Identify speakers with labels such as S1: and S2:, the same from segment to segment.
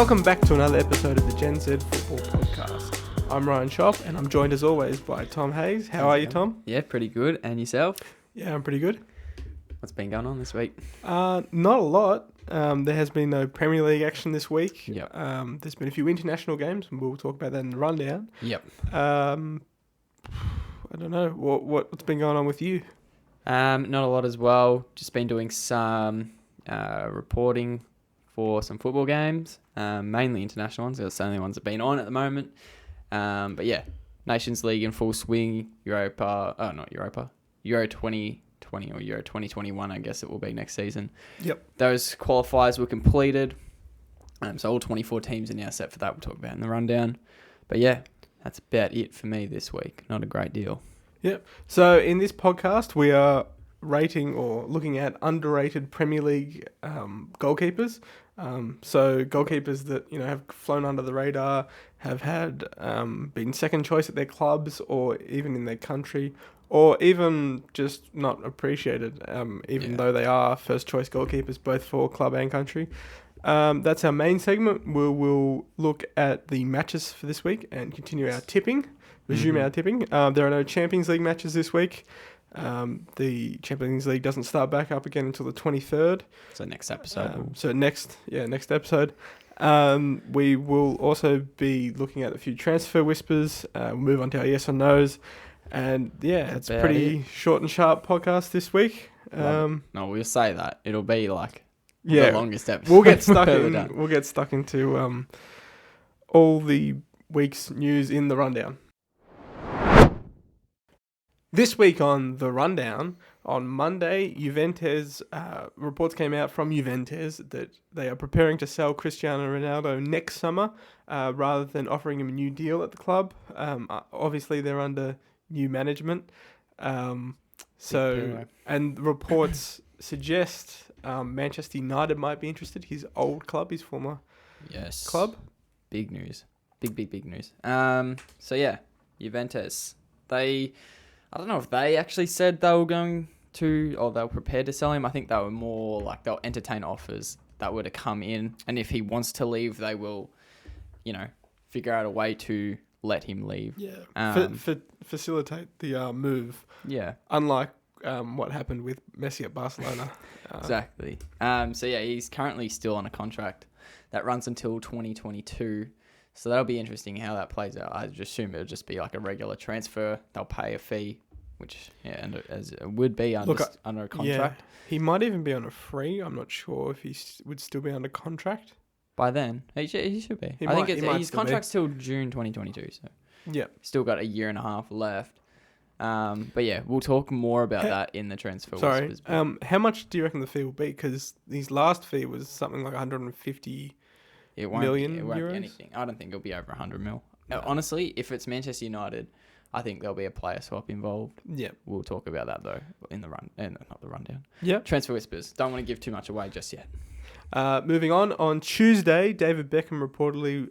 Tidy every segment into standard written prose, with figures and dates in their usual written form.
S1: Welcome back to another episode of the Gen Z Football Podcast. I'm Ryan Shop and I'm joined as always by Tom Hayes. How are you, Tom?
S2: Yeah, pretty good. And yourself?
S1: Yeah, I'm pretty good.
S2: What's been going on this week?
S1: Not a lot. There has been no Premier League action this week.
S2: Yep.
S1: There's been a few international games and we'll talk about that in the rundown.
S2: Yep.
S1: I don't know. What's been going on with you?
S2: Not a lot as well. Just been doing some reporting for some football games, mainly international ones. That's the only ones that have been on at the moment. But yeah, Nations League in full swing. Euro 2020 or Euro 2021, I guess it will be next season.
S1: Yep.
S2: Those qualifiers were completed. So all 24 teams are now set for that. We'll talk about in the rundown. But yeah, that's about it for me this week. Not a great deal.
S1: Yep. So in this podcast, we are rating or looking at underrated Premier League goalkeepers. So goalkeepers that have flown under the radar, have had been second choice at their clubs or even in their country, or even just not appreciated, though they are first choice goalkeepers both for club and country. That's our main segment. We'll look at the matches for this week and continue our tipping. Resume our tipping. There are no Champions League matches this week. The Champions League doesn't start back up again until the 23rd.
S2: So next episode.
S1: Next episode. We will also be looking at a few transfer whispers. We'll move on to our yes or no's. And yeah, it's pretty short and sharp podcast this week.
S2: No, we'll say that. It'll be like the longest episode.
S1: We'll get stuck into all the week's news in the rundown. This week on the rundown, on Monday, Juventus reports came out from Juventus that they are preparing to sell Cristiano Ronaldo next summer, rather than offering him a new deal at the club. Obviously, they're under new management. And reports suggest Manchester United might be interested. His old club, his former club.
S2: Big news. Big news. So yeah, Juventus. I don't know if they actually said they were going to, or they were prepared to sell him. I think they were more like they'll entertain offers that were to come in. And if he wants to leave, they will, figure out a way to let him leave.
S1: Yeah. Facilitate the move.
S2: Yeah.
S1: Unlike what happened with Messi at Barcelona.
S2: Exactly. So yeah, he's currently still on a contract that runs until 2022. So that'll be interesting how that plays out. I just assume it'll just be like a regular transfer. They'll pay a fee, which as it would be under a contract.
S1: Yeah, he might even be on a free. I'm not sure if he would still be under contract.
S2: By then, he should be. I think his contract's till June 2022. So
S1: yeah,
S2: still got a year and a half left. But yeah, we'll talk more about that in the transfer.
S1: Sorry. How much do you reckon the fee will be? Because his last fee was something like 150. It won't be
S2: anything. I don't think it'll be over 100 mil. No. Honestly, if it's Manchester United, I think there'll be a player swap involved.
S1: Yeah.
S2: We'll talk about that though in the not the rundown.
S1: Yeah.
S2: Transfer whispers. Don't want to give too much away just yet.
S1: Moving on Tuesday, David Beckham reportedly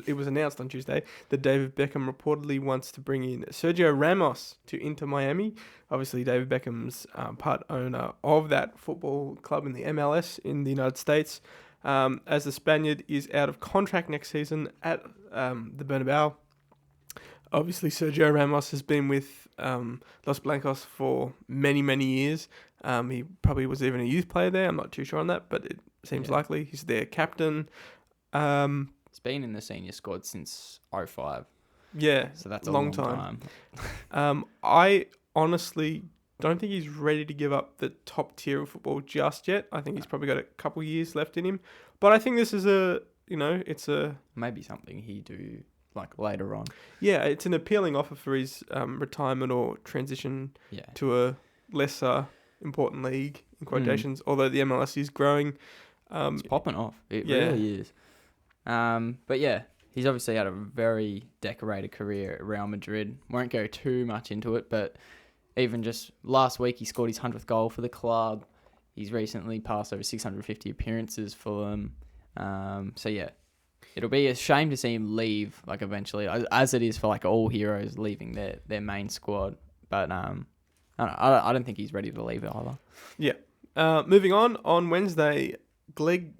S1: it was announced on Tuesday that David Beckham reportedly wants to bring in Sergio Ramos to Inter Miami. Obviously, David Beckham's part owner of that football club in the MLS in the United States. As the Spaniard is out of contract next season at the Bernabeu. Obviously, Sergio Ramos has been with Los Blancos for many, many years. He probably was even a youth player there. I'm not too sure on that, but it seems likely. He's their captain.
S2: He's been in the senior squad since 2005.
S1: Yeah,
S2: so that's a
S1: long time. I honestly don't think he's ready to give up the top tier of football just yet. I think he's probably got a couple years left in him. But I think this is it's
S2: maybe something he do like later on.
S1: Yeah, it's an appealing offer for his retirement or transition to a lesser important league in quotations. Although the MLS is growing,
S2: it's popping off. It really is. But yeah, he's obviously had a very decorated career at Real Madrid. Won't go too much into it, but even just last week, he scored his 100th goal for the club. He's recently passed over 650 appearances for them. So yeah, it'll be a shame to see him leave, like eventually, as it is for like all heroes leaving their main squad. But I don't think he's ready to leave either.
S1: Yeah. Moving on Wednesday, Gleg.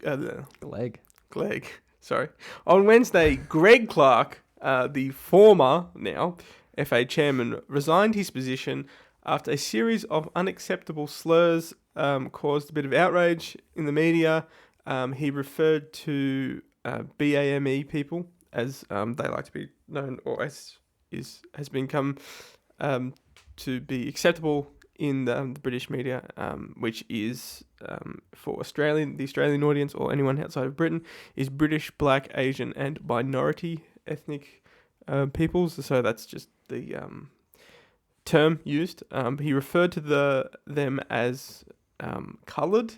S1: Sorry. On Wednesday, Greg Clark, the former now FA chairman, resigned his position after a series of unacceptable slurs caused a bit of outrage in the media. He referred to BAME people, as they like to be known, or as has become to be acceptable in the British media, which is for the Australian audience or anyone outside of Britain, is British, Black, Asian, and minority ethnic peoples. So that's just the term used. He referred to them as coloured,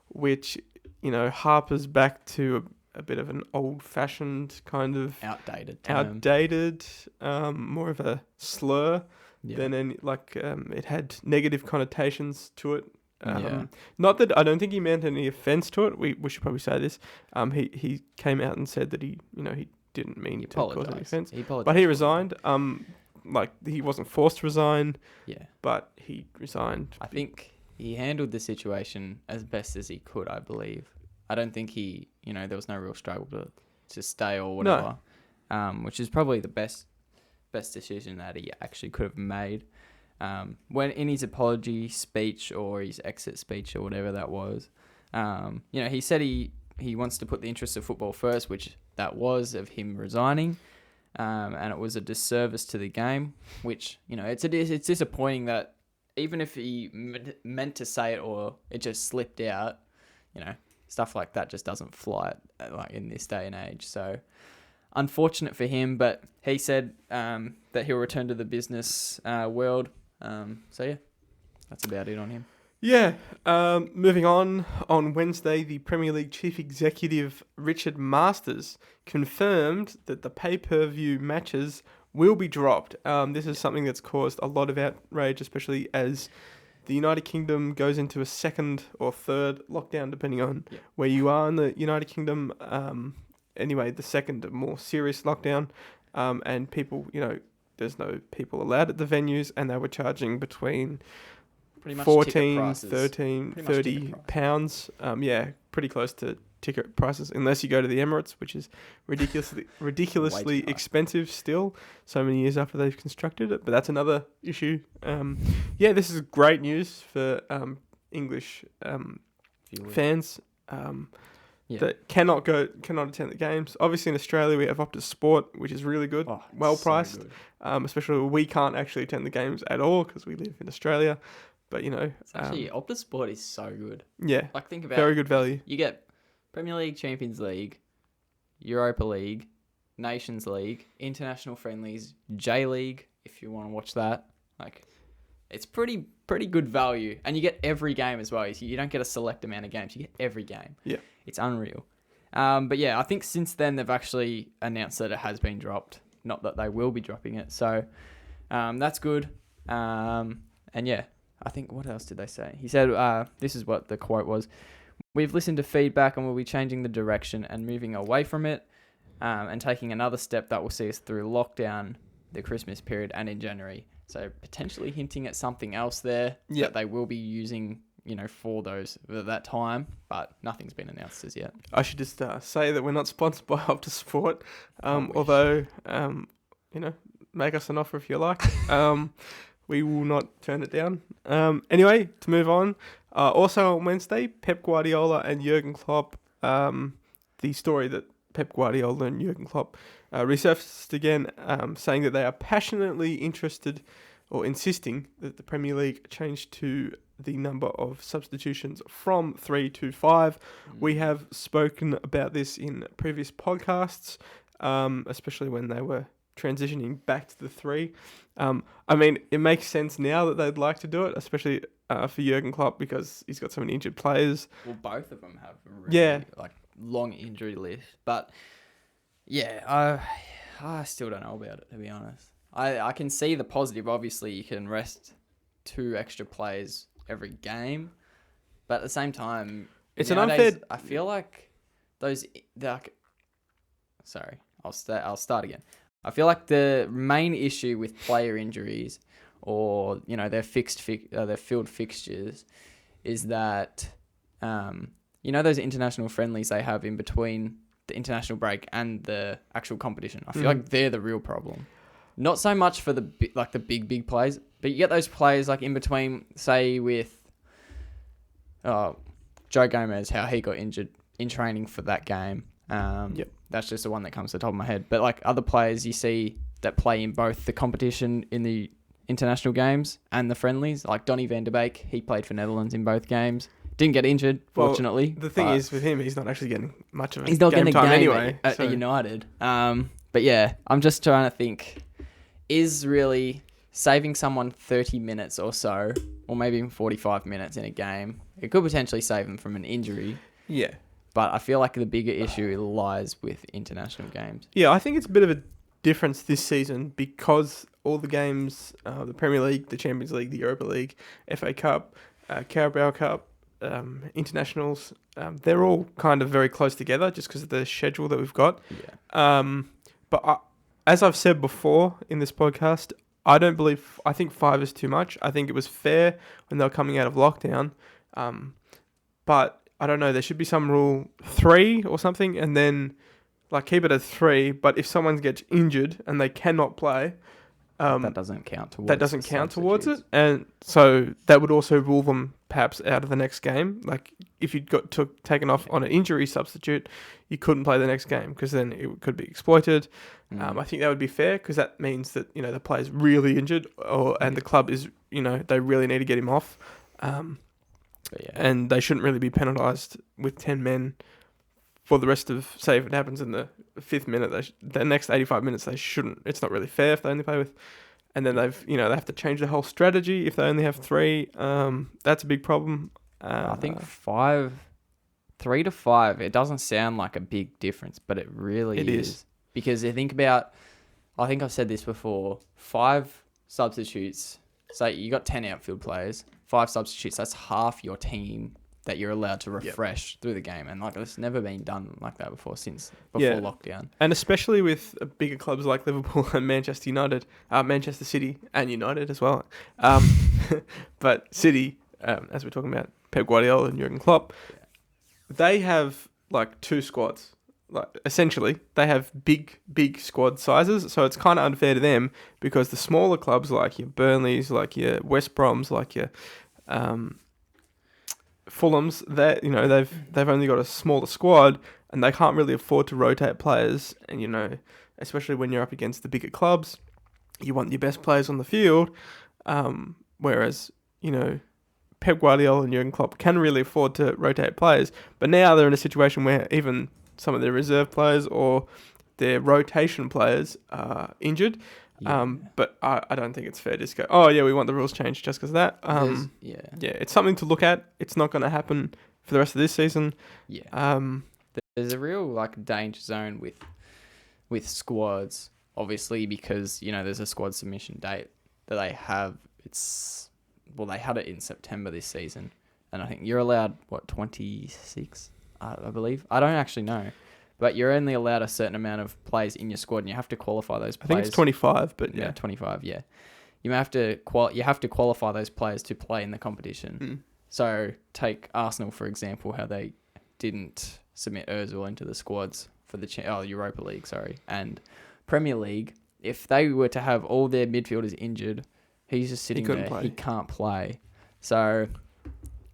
S1: which harpers back to a bit of an old-fashioned kind of
S2: outdated term.
S1: More of a slur.
S2: Yeah.
S1: Than any, it had negative connotations to it. Not that I don't think he meant any offence to it. We should probably say this. He came out and said that he didn't mean to cause any offence. But he resigned. He wasn't forced to resign.
S2: Yeah. But
S1: he resigned.
S2: I think he handled the situation as best as he could, I believe. I don't think there was no real struggle to stay or whatever. No. Which is probably the best decision that he actually could have made. When in his apology speech or his exit speech or whatever that was, he said he wants to put the interests of football first, which that was of him resigning, and it was a disservice to the game, which, it's disappointing that even if he meant to say it or it just slipped out, stuff like that just doesn't fly in this day and age. So unfortunate for him, but he said that he'll return to the business world. So yeah, that's about it on him.
S1: Yeah. Moving on Wednesday, the Premier League chief executive Richard Masters confirmed that the pay-per-view matches will be dropped. This is something that's caused a lot of outrage, especially as the United Kingdom goes into a second or third lockdown, depending on where you are in the United Kingdom. Anyway, the second more serious lockdown, and people, there's no people allowed at the venues, and they were charging between 14, 13, 30 pounds. Pretty close to ticket prices, unless you go to the Emirates, which is ridiculously expensive still, so many years after they've constructed it. But that's another issue. This is great news for English fans. That cannot attend the games. Obviously, in Australia, we have Optus Sport, which is really good, well priced. So good. Especially we can't actually attend the games at all because we live in Australia. But it's
S2: actually Optus Sport is so good.
S1: Yeah,
S2: think about
S1: very good value.
S2: You get Premier League, Champions League, Europa League, Nations League, international friendlies, J League. If you want to watch that, it's pretty good value, and you get every game as well. You don't get a select amount of games; you get every game.
S1: Yeah,
S2: it's unreal. But yeah, I think since then they've actually announced that it has been dropped, not that they will be dropping it. So that's good. And yeah, I think what else did they say? He said, "This is what the quote was: We've listened to feedback and we'll be changing the direction and moving away from it, and taking another step that will see us through lockdown, the Christmas period, and in January." So potentially hinting at something else there that they will be using, for that time, but nothing's been announced as yet.
S1: I should just say that we're not sponsored by Optus Sport, although, make us an offer if you like. We will not turn it down. Anyway, to move on. Also on Wednesday, Pep Guardiola and Jurgen Klopp, the story that Pep Guardiola and Jurgen Klopp resurfaced again, saying that they are passionately interested or insisting that the Premier League change to the number of substitutions from 3 to 5. We have spoken about this in previous podcasts, especially when they were transitioning back to the 3. It makes sense now that they'd like to do it, especially for Jurgen Klopp because he's got so many injured players.
S2: Well, both of them have a really long injury list, but yeah, I still don't know about it, to be honest. I can see the positive. Obviously, you can rest 2 extra players every game, but at the same time,
S1: it's
S2: nowadays,
S1: an unfair.
S2: I feel like sorry, I'll start again. I feel like the main issue with player injuries, or their their field fixtures, is that those international friendlies they have in between the international break and the actual competition. I feel
S1: Mm.
S2: like they're the real problem. Not so much for the big plays, but you get those plays like in between, say with Joe Gomez, how he got injured in training for that game. That's just the one that comes to the top of my head. But like other players you see that play in both the competition in the international games and the friendlies, like Donny van der Beek, he played for Netherlands in both games. Didn't get injured, fortunately.
S1: The thing is with him, he's not actually getting much of
S2: he's not
S1: game
S2: getting
S1: time
S2: game
S1: anyway.
S2: at United. But yeah, I'm just trying to think, is really saving someone 30 minutes or so, or maybe even 45 minutes in a game, it could potentially save them from an injury.
S1: Yeah.
S2: But I feel like the bigger issue lies with international games.
S1: Yeah, I think it's a bit of a difference this season because all the games, the Premier League, the Champions League, the Europa League, FA Cup, Carabao Cup, internationals, they're all kind of very close together just because of the schedule that we've got.
S2: Yeah.
S1: But as I've said before in this podcast, I think 5 is too much. I think it was fair when they were coming out of lockdown. But I don't know, there should be some rule 3 or something, and then like keep it at 3. But if someone gets injured and they cannot play,
S2: that doesn't count towards
S1: it. And so that would also rule them perhaps out of the next game. Like if you got taken off on an injury substitute, you couldn't play the next game because then it could be exploited. I think that would be fair because that means that, the player's really injured and the club is, they really need to get him off. And they shouldn't really be penalised with 10 men for the rest of, say, if it happens in the 5th minute, the next 85 minutes, they shouldn't. It's not really fair if they only play with. And then they have to change the whole strategy if they only have 3. That's a big problem.
S2: I think 3 to 5, it doesn't sound like a big difference, but it really is. Because you think about, I think I've said this before, 5 substitutes, so you got 10 outfield players, 5 substitutes, that's half your team that you're allowed to refresh through the game. And it's never been done like that before lockdown. And
S1: especially with bigger clubs like Liverpool and Manchester United, Manchester City and United as well. But City, as we're talking about Pep Guardiola and Jurgen Klopp, they have 2 squads. Essentially, they have big squad sizes, so it's kind of unfair to them because the smaller clubs like your Burnleys, like your West Broms, like your Fulhams, they've only got a smaller squad and they can't really afford to rotate players. And especially when you're up against the bigger clubs, you want your best players on the field. Whereas Pep Guardiola and Jurgen Klopp can really afford to rotate players, but now they're in a situation where even some of their reserve players or their rotation players are injured. But I don't think it's fair to just go, we want the rules changed just because of that. It's something to look at. It's not going to happen for the rest of this season.
S2: There's a real danger zone with squads, obviously, because there's a squad submission date that they have. They had it in September this season, and I think you're allowed 26, I believe. I don't actually know. But you're only allowed a certain amount of players in your squad, and you have to qualify those players.
S1: I think it's 25, but yeah.
S2: 25, yeah. You have to qualify those players to play in the competition. So take Arsenal, for example, how they didn't submit Ozil into the squads for the Europa League, and Premier League. If they were to have all their midfielders injured, he's just sitting there. He can't play. So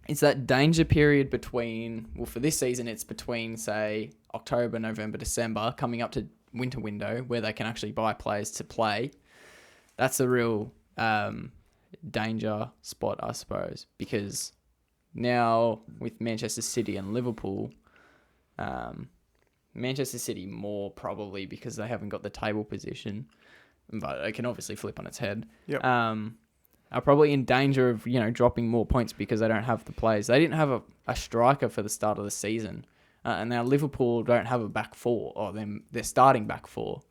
S2: it's that danger period for this season, it's between, say, October, November, December, coming up to winter window where they can actually buy players to play. That's a real danger spot, I suppose, because now with Manchester City and Liverpool, Manchester City more probably because they haven't got the table position, but it can obviously flip on its head. Are probably in danger of dropping more points because they don't have the players. They didn't have a striker for the start of the season, and now Liverpool don't have a back 4, or they're starting back 4.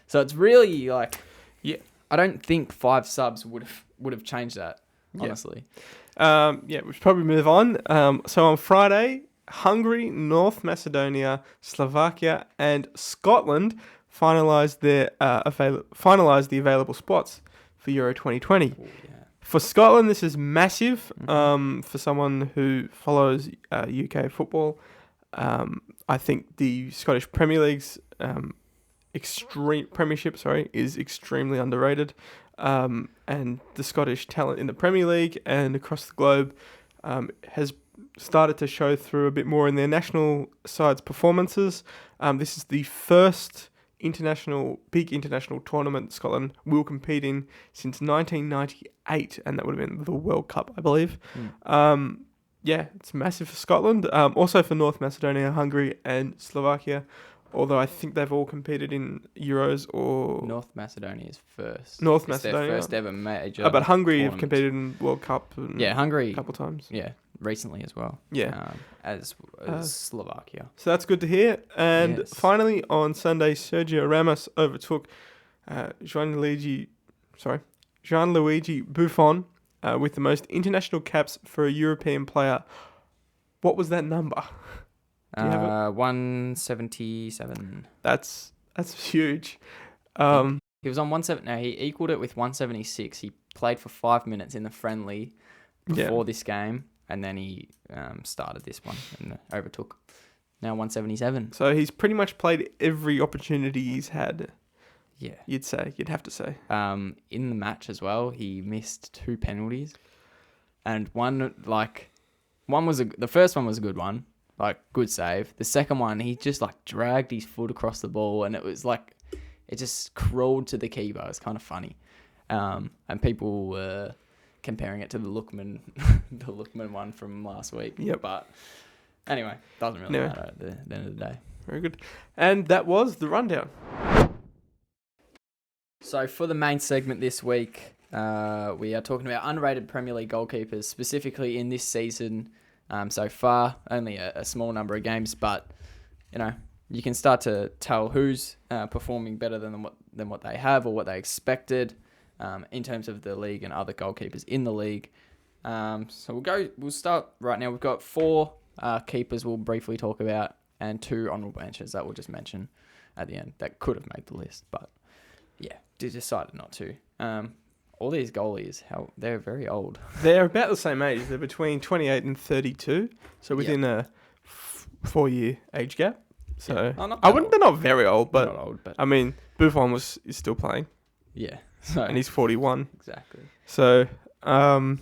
S2: So it's really I don't think 5 subs would have changed that, honestly.
S1: We should probably move on. So on Friday, Hungary, North Macedonia, Slovakia, and Scotland finalised the available spots for Euro 2020. For Scotland, this is massive. For someone who follows UK football, I think the Scottish Premier League's Premiership is extremely underrated, and the Scottish talent in the Premier League and across the globe has started to show through a bit more in their national side's performances. This is the first big international tournament Scotland will compete in since 1998, and that would have been the World Cup, I believe. It's massive for Scotland. Also for North Macedonia, Hungary, and Slovakia. Although I think they've all competed in Euros or...
S2: North Macedonia is first.
S1: North Macedonia.
S2: Their first ever major
S1: but Hungary
S2: tournament.
S1: have competed in World Cup
S2: Hungary
S1: a couple of times.
S2: Yeah, recently as well.
S1: Yeah.
S2: As Slovakia.
S1: So that's good to hear. And finally, on Sunday, Sergio Ramos overtook Gianluigi Buffon with the most international caps for a European player. What was that number?
S2: 177.
S1: That's huge.
S2: He was on 170. No, he equaled it with 176. He played for 5 minutes in the friendly before this game, and then he started this one and overtook. Now 177.
S1: So he's pretty much played every opportunity he's had.
S2: Yeah,
S1: you'd have to say.
S2: In the match as well, he missed 2 penalties, and the first one was a good one. Like, good save. The second one, he just, dragged his foot across the ball, and it was, it just crawled to the keeper. It was kind of funny. And people were comparing it to the Lookman one from last week.
S1: Yep.
S2: But, anyway, doesn't really matter at the end of the day.
S1: Very good. And that was the rundown.
S2: So, for the main segment this week, we are talking about underrated Premier League goalkeepers, specifically in this season. So far, only a small number of games, but you can start to tell who's performing better than what they have or what they expected in terms of the league and other goalkeepers in the league. So we'll start right now. We've got 4 keepers we'll briefly talk about, and 2 honourable mentions that we'll just mention at the end that could have made the list, but decided not to. All these goalies, they're very old.
S1: They're about the same age. They're between 28 and 32, so within a 4-year age gap. So they're not very old, but,
S2: not old, but
S1: I mean, Buffon is still playing.
S2: Yeah,
S1: and he's 41.
S2: Exactly.
S1: So, I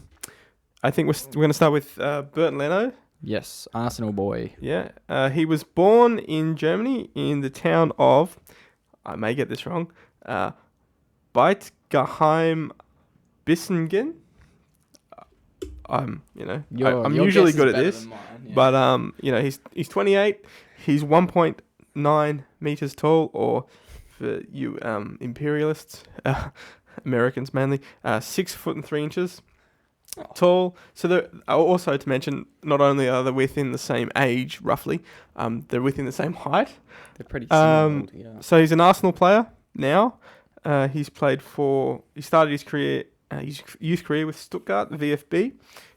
S1: think we're going to start with Bernd Leno.
S2: Yes, Arsenal boy.
S1: Yeah, he was born in Germany in the town of, I may get this wrong, Beitgeheim Bissingen. I'm usually good at this, but he's 28. He's 1.9 meters tall, or for you imperialists, Americans mainly, 6 foot and 3 inches tall. So also to mention, not only are they within the same age roughly, they're within the same height.
S2: They're pretty similar.
S1: So he's an Arsenal player now. He started his youth career with Stuttgart VfB.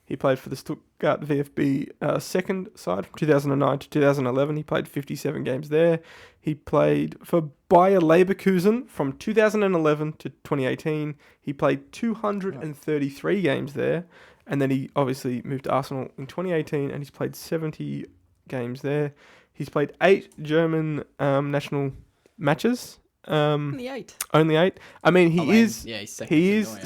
S1: He played for the Stuttgart VfB second side from 2009 to 2011. He played 57 games there. He played for Bayer Leverkusen from 2011 to 2018. He played 233 games there. And then he obviously moved to Arsenal in 2018, and he's played 70 games there. He's played 8 German national matches.
S2: Only 8.
S1: Only 8. I mean, he's
S2: second.
S1: He's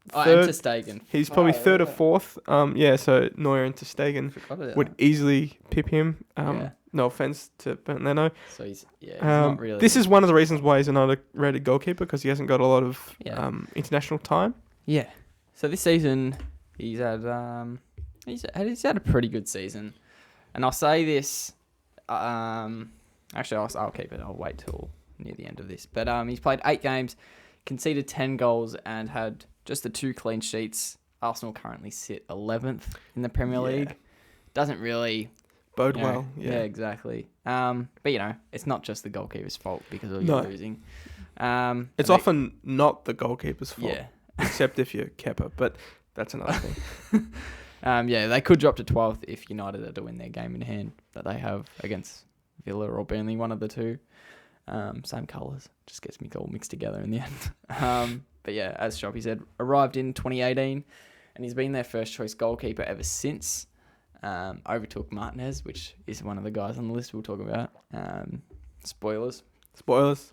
S1: third.
S2: Ter Stegen.
S1: He's probably third or fourth. So Neuer and Ter Stegen would easily pip him. No offense to Bernd Leno.
S2: So he's not really.
S1: This is one of the reasons why he's an underrated goalkeeper, because he hasn't got a lot of international time.
S2: Yeah. So this season he's had a pretty good season, and I'll say this. Actually, I'll keep it. I'll wait till near the end of this. But he's played 8 games, conceded 10 goals, and had just the 2 clean sheets. Arsenal currently sit 11th in the Premier League. Doesn't really
S1: bode well.
S2: Yeah, exactly. But it's not just the goalkeeper's fault because of losing.
S1: It's often not the goalkeeper's fault.
S2: Yeah.
S1: Except if you're Kepa, but that's another thing.
S2: They could drop to 12th if United are to win their game in hand that they have against Villa or Burnley, one of the two. Same colours. Just gets me all mixed together in the end. But yeah, as Shoppy said, arrived in 2018, and he's been their first choice goalkeeper ever since. overtook Martinez, which is one of the guys on the list we'll talk about. Spoilers.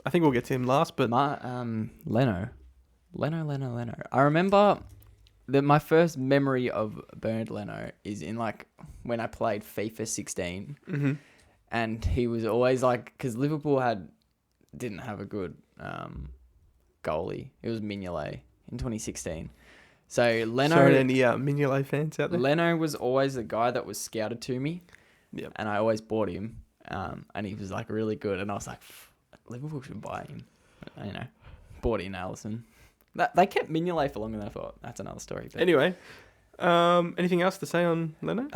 S1: I think we'll get to him last, but
S2: Leno. I remember that my first memory of Bernd Leno is in like when I played FIFA 16, and he was always like, because Liverpool didn't have a good goalie. It was Mignolet in 2016. So Leno.
S1: Sorry, any Mignolet fans out there?
S2: Leno was always the guy that was scouted to me.
S1: Yep.
S2: And I always bought him. And he was like really good, and I was like, Liverpool should buy him. Bought in Alisson. They kept Mignolet for longer than I thought. That's another story. But.
S1: Anyway, anything else to say on Leno?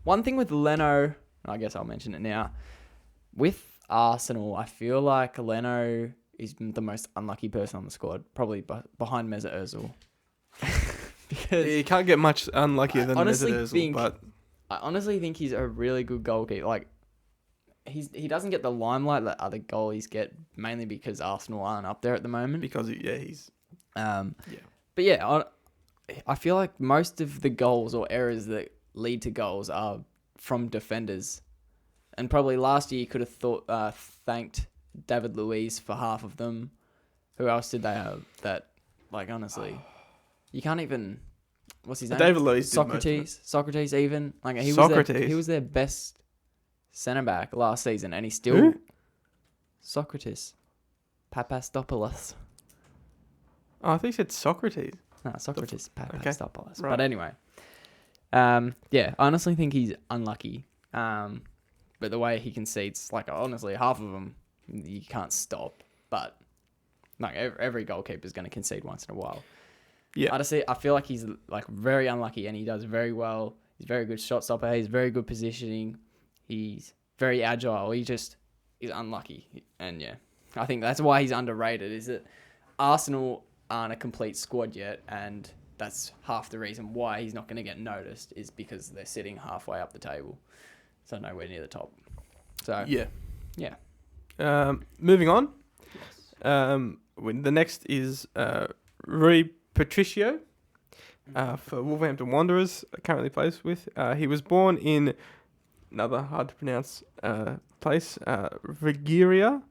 S2: One thing with Leno, I guess I'll mention it now. With Arsenal, I feel like Leno is the most unlucky person on the squad, probably behind Mesut Ozil. Because
S1: you can't get much unluckier than Mesut Ozil, but
S2: I honestly think he's a really good goalkeeper. Like, he doesn't get the limelight that other goalies get, mainly because Arsenal aren't up there at the moment.
S1: Because he's
S2: But yeah, I feel like most of the goals or errors that lead to goals are from defenders, and probably last year you could have thanked David Luiz for half of them. Who else did they have that? Like, honestly, you can't even. What's his name?
S1: David Luiz.
S2: Socrates even. Like he was their best centre back last season, and he still.
S1: Who?
S2: Socrates. Papastopoulos.
S1: Oh, I think you said Socrates.
S2: No, Socrates Papastopoulos.
S1: Okay.
S2: Right. But anyway. I honestly think he's unlucky. But the way he concedes, like, honestly, half of them you can't stop. But like every goalkeeper is going to concede once in a while.
S1: Yeah.
S2: I feel like he's like very unlucky, and he does very well. He's very good shot stopper. He's very good positioning. He's very agile. He just is unlucky. And yeah, I think that's why he's underrated, is that Arsenal aren't a complete squad yet, and that's half the reason why he's not going to get noticed, is because they're sitting halfway up the table, so nowhere near the top. So
S1: yeah.
S2: Moving
S1: on. The next is Rui Patricio for Wolverhampton Wanderers. Currently plays with. He was born in another hard to pronounce place, Regueira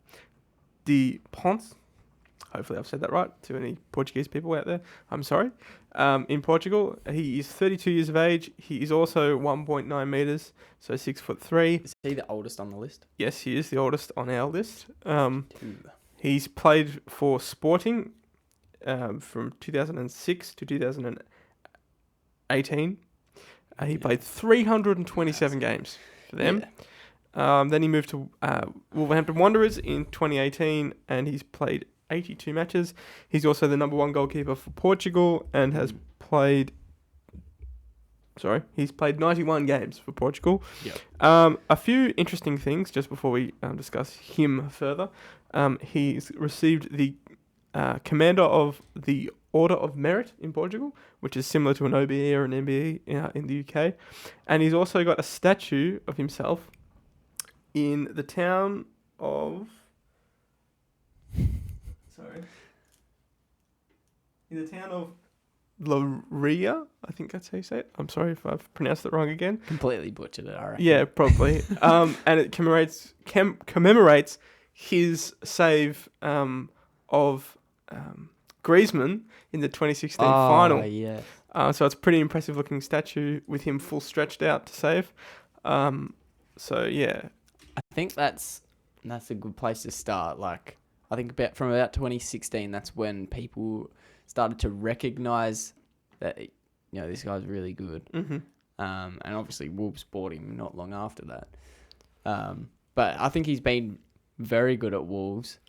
S1: de Ponce. Hopefully I've said that right to any Portuguese people out there. I'm sorry. In Portugal, he is 32 years of age. He is also 1.9 meters, so 6'3".
S2: Is he the oldest on the list?
S1: Yes, he is the oldest on our list. He's played for Sporting from 2006 to 2018. He played 327 games for them. Yeah. Then he moved to Wolverhampton Wanderers in 2018, and he's played 82 matches. He's also the number one goalkeeper for Portugal and has played... he's played 91 games for Portugal.
S2: Yep.
S1: A few interesting things just before we discuss him further. He's received the Commander of the Order of Merit in Portugal, which is similar to an OBE or an MBE in the UK. And he's also got a statue of himself in the town of... In the town of Loria, I think that's how you say it. I'm sorry if I've pronounced it wrong again.
S2: Completely butchered it, I reckon.
S1: Yeah, probably. And it commemorates his save of Griezmann in the 2016 final.
S2: Yeah.
S1: So it's a pretty impressive looking statue with him full stretched out to save. So yeah,
S2: I think that's a good place to start. Like, I think from about 2016, that's when people started to recognize that this guy's really good.
S1: Mm-hmm.
S2: And obviously Wolves bought him not long after that. But I think he's been very good at Wolves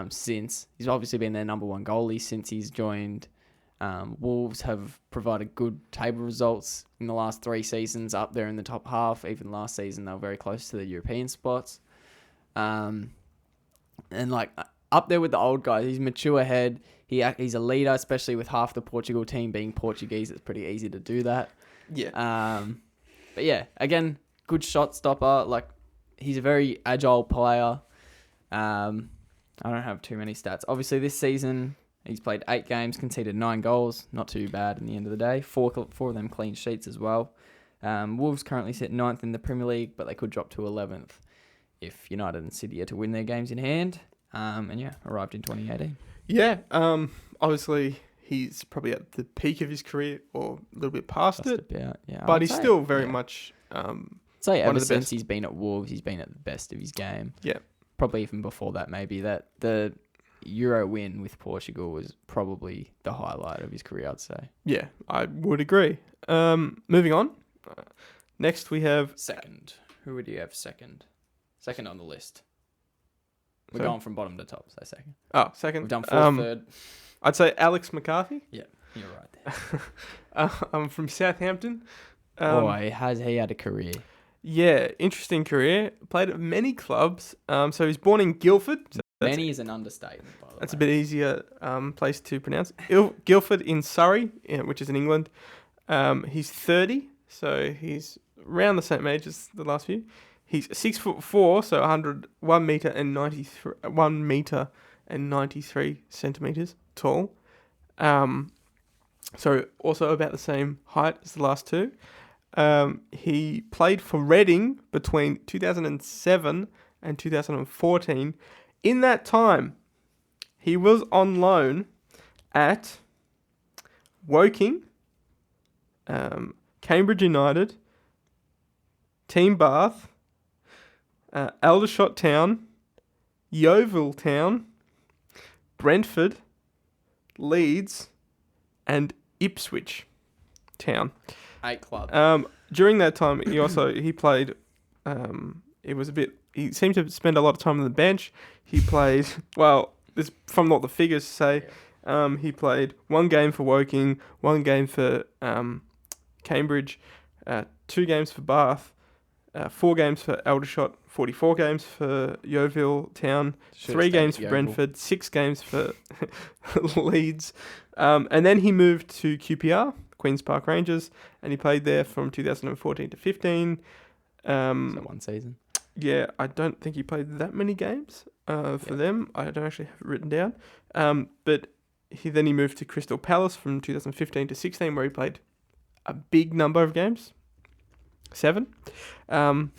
S2: since. He's obviously been their number one goalie since he's joined. Wolves have provided good table results in the last 3 seasons, up there in the top half. Even last season, they were very close to the European spots. And like up there with the old guys. He's mature head. He's a leader, especially with half the Portugal team being Portuguese. It's pretty easy to do that.
S1: Yeah.
S2: But yeah, again, good shot stopper. Like, he's a very agile player. I don't have too many stats. Obviously, this season he's played 8 games, conceded 9 goals. Not too bad in the end of the day. 4 of them clean sheets as well. Wolves currently sit 9th in the Premier League, but they could drop to 11th if United and City are to win their games in hand. Arrived in 2018.
S1: Yeah, obviously he's probably at the peak of his career or a little bit past it. But he's still very much
S2: say
S1: one
S2: ever
S1: of the
S2: since
S1: best.
S2: he's been at Wolves, he's been at the best of his game.
S1: Yeah.
S2: Probably even before that, maybe. That the Euro win with Portugal was probably the highlight of his career, I'd say.
S1: Yeah, I would agree. Moving on. Next we have...
S2: Second. Who would you have second? Second on the list. We're
S1: Sorry?
S2: going from bottom to top, so second.
S1: Oh, second.
S2: We've done fourth, third.
S1: I'd say Alex McCarthy.
S2: Yeah, you're right there.
S1: I'm from Southampton.
S2: Boy, has he had a career.
S1: Yeah, interesting career. Played at many clubs. So he's born in Guildford. So
S2: Many is an understatement, by the way.
S1: that's a bit easier place to pronounce. Guildford in Surrey, which is in England. He's 30, so he's around the same age as the last few. He's 6'4", so 1 meter and 93 centimeters tall. So also about the same height as the last two. He played for Reading between 2007 and 2014. In that time, he was on loan at Woking, Cambridge United, Team Bath, Aldershot Town, Yeovil Town, Brentford, Leeds, and Ipswich Town.
S2: 8 clubs.
S1: During that time, he played. He seemed to spend a lot of time on the bench. He played this from what the figures say. He played 1 game for Woking, 1 game for Cambridge, 2 games for Bath, 4 games for Aldershot, 44 games for Yeovil Town, 3 games for Brentford, 6 games for Leeds, and then he moved to QPR, Queen's Park Rangers, and he played there from 2014 to 15.
S2: So 1 season.
S1: Yeah, I don't think he played that many games for them. I don't actually have it written down. But he moved to Crystal Palace from 2015 to 16, where he played a big number of games, 7. And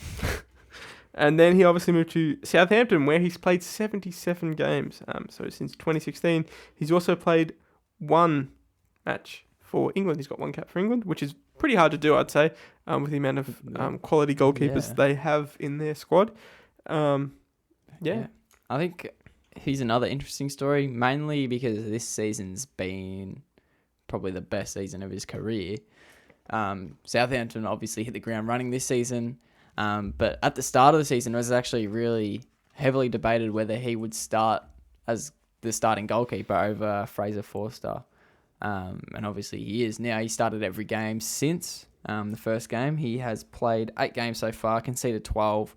S1: then he obviously moved to Southampton, where he's played 77 games. So since 2016, he's also played 1 match for England. He's got 1 cap for England, which is pretty hard to do, I'd say, with the amount of quality goalkeepers they have in their squad. I
S2: think he's another interesting story, mainly because this season's been probably the best season of his career. Southampton obviously hit the ground running this season, but at the start of the season, it was actually really heavily debated whether he would start as the starting goalkeeper over Fraser Forster. And obviously he is. Now he started every game since the first game. He has played 8 games so far, conceded 12,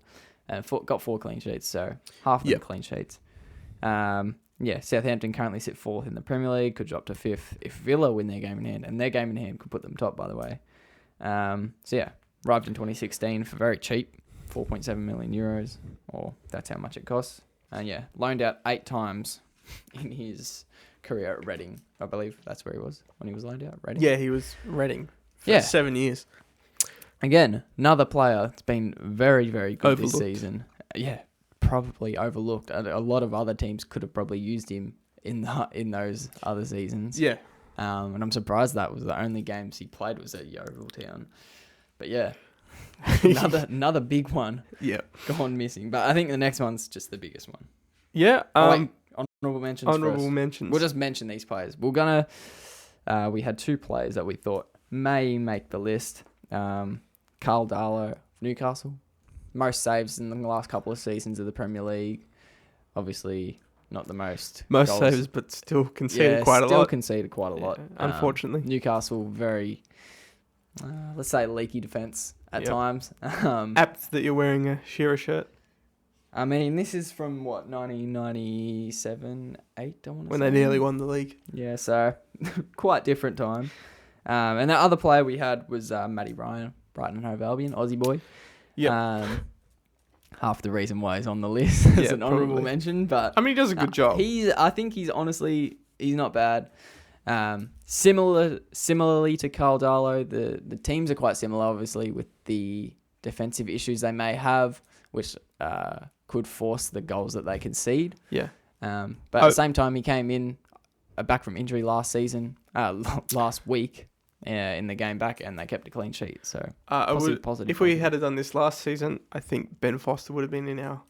S2: got 4 clean sheets, so half of them clean sheets. Southampton currently sit 4th in the Premier League, could drop to 5th if Villa win their game in hand, and their game in hand could put them top, by the way. Arrived in 2016 for very cheap, 4.7 million euros, or that's how much it costs. And loaned out 8 times in his career at Reading. I believe that's where he was when he was loaned out. Reading.
S1: Yeah, he was Reading for 7 years.
S2: Again, another player that's been very, very good this season. Yeah, probably overlooked. A lot of other teams could have probably used him in those other seasons.
S1: Yeah.
S2: And I'm surprised that was the only games he played was at Yeovil Town. But yeah, another big one.
S1: Yeah.
S2: Gone missing. But I think the next one's just the biggest one.
S1: Yeah.
S2: Honourable mentions.
S1: Honourable mentions.
S2: We'll just mention these players. We had 2 players that we thought may make the list. Carl Darlow, Newcastle. Most saves in the last couple of seasons of the Premier League. Obviously, not the most
S1: goals. Saves, but still conceded quite a lot.
S2: Still conceded quite a lot.
S1: Unfortunately.
S2: Newcastle, very, let's say, leaky defence at times.
S1: Apt that you're wearing a Shearer shirt.
S2: I mean, this is from, 1997, 8, I want to say.
S1: When they nearly won the league.
S2: Yeah, so quite different time. And the other player we had was Matty Ryan, Brighton and Hove Albion, Aussie boy.
S1: Yeah.
S2: Half the reason why he's on the list as an honourable mention. But
S1: I mean, he does a good job.
S2: I think he's not bad. Similarly to Carl Darlow, the teams are quite similar, obviously, with the defensive issues they may have, which could force the goals that they concede.
S1: Yeah.
S2: But at the same time, he came in back from injury last week in the game back, and they kept a clean sheet. So positive.
S1: If we had done this last season, I think Ben Foster would have been in our.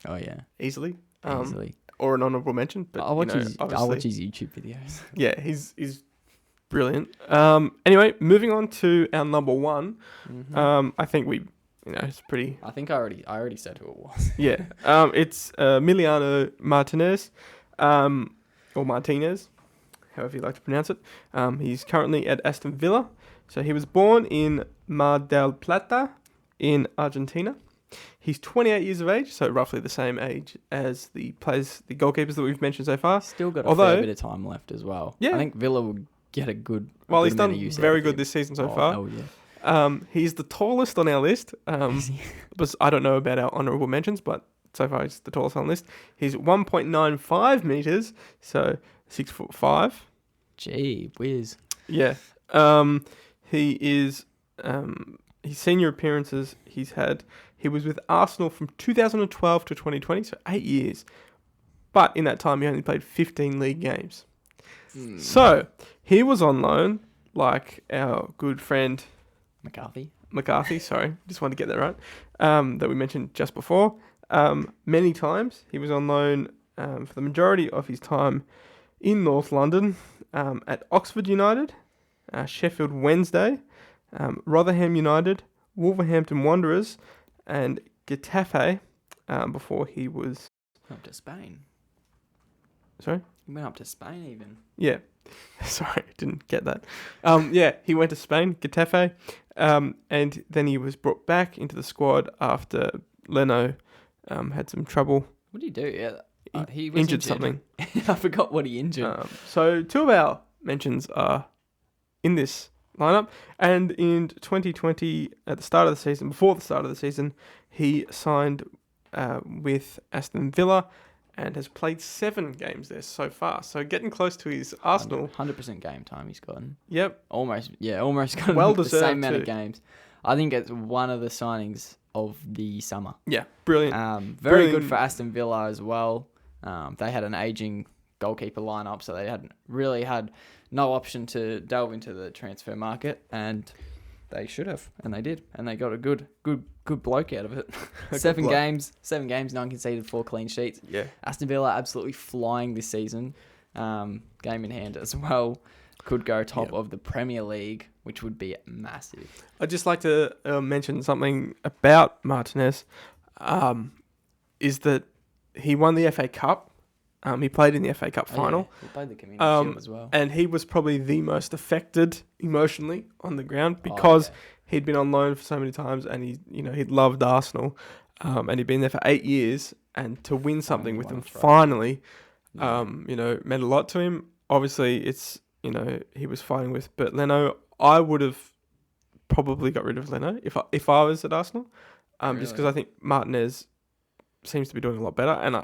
S2: Oh yeah,
S1: easily.
S2: Easily.
S1: Or an honourable mention, but
S2: I'll watch his YouTube videos.
S1: Yeah, he's brilliant. Anyway, moving on to our number one.
S2: Mm-hmm.
S1: I think it's pretty.
S2: I think I already said who it was.
S1: Yeah. It's Emiliano Martinez, or Martinez, however you like to pronounce it. He's currently at Aston Villa. So he was born in Mar del Plata in Argentina. He's 28 years of age, so roughly the same age as the goalkeepers that we've mentioned so far.
S2: Still got a fair bit of time left as well.
S1: Yeah.
S2: I think Villa will get a good.
S1: Well, he's done very good this season so far.
S2: Oh yeah.
S1: He's the tallest on our list. But I don't know about our honourable mentions, but so far he's the tallest on the list. He's 1.95 meters, so 6'5".
S2: Gee whiz.
S1: Yeah. He is. His senior appearances he was with Arsenal from 2012 to 2020, so 8 years. But in that time, he only played 15 league games. So he was on loan, like our good friend McCarthy, sorry, just wanted to get that right, that we mentioned just before. Many times he was on loan for the majority of his time in North London, at Oxford United, Sheffield Wednesday, Rotherham United, Wolverhampton Wanderers, and Getafe, before he was
S2: up to Spain.
S1: Sorry?
S2: He went up to Spain even.
S1: Yeah. Sorry, didn't get that. Yeah, he went to Spain, Getafe, and then he was brought back into the squad after Leno had some trouble.
S2: What did he do? Yeah, he was
S1: injured something.
S2: I forgot what he injured.
S1: So two of our mentions are in this lineup, and in 2020, at the start of the season, before the start of the season, he signed with Aston Villa and has played 7 games there so far. So getting close to his Arsenal
S2: 100% game time he's gotten.
S1: Yep,
S2: almost got
S1: well
S2: the same amount
S1: too.
S2: of games. I think it's one of the signings of the summer.
S1: Yeah, brilliant.
S2: Very good for Aston Villa as well. They had an aging goalkeeper lineup, so they hadn't really had no option to delve into the transfer market, and they should have, and they did, and they got a good bloke out of it. 7 games, 9 conceded, 4 clean sheets.
S1: Yeah,
S2: Aston Villa absolutely flying this season. Game in hand as well. Could go top of the Premier League, which would be massive.
S1: I'd just like to mention something about Martinez, is that he won the FA Cup. He played in the FA Cup final.
S2: Yeah. He played the Community Shield as well.
S1: And he was probably the most affected emotionally on the ground because he'd been on loan for so many times, and he'd loved Arsenal, and he'd been there for 8 years, and to win something with them finally, meant a lot to him. Obviously, it's he was fighting with Bert Leno. I would have probably got rid of Leno if I was at Arsenal, just because I think Martinez seems to be doing a lot better, and